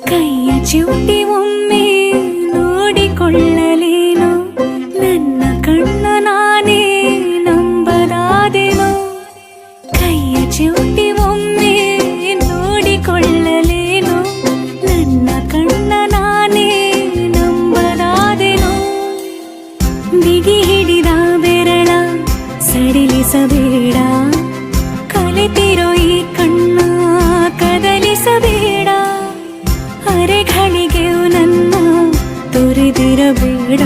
ಕೈಯ ಚಿವುಟಿ ಒಮ್ಮೆ ನೋಡಿಕೊಳ್ಳಲೇನೋ, ನನ್ನ ಕಣ್ಣ ನಾನೇ ನಂಬದಾದೆನೋ. ಕೈಯ ಚಿವುಟಿ ಒಮ್ಮೆ ನೋಡಿಕೊಳ್ಳಲೇನೋ, ನನ್ನ ಕಣ್ಣ ನಾನೇ ನಂಬದಾದೆನೋ. ಬಿಗಿ ಹಿಡಿದ ಬೆರಳ ಸಡಿಲಿಸಬೇಡ, ಕಲಿತಿರೋ ಈ ಕಣ್ಣ ಕದಲಿಸಬೇಡ. ಅರೆಗಳಿಗೆಯೂ ನನ್ನ ತೊರೆದಿರಬೇಡ.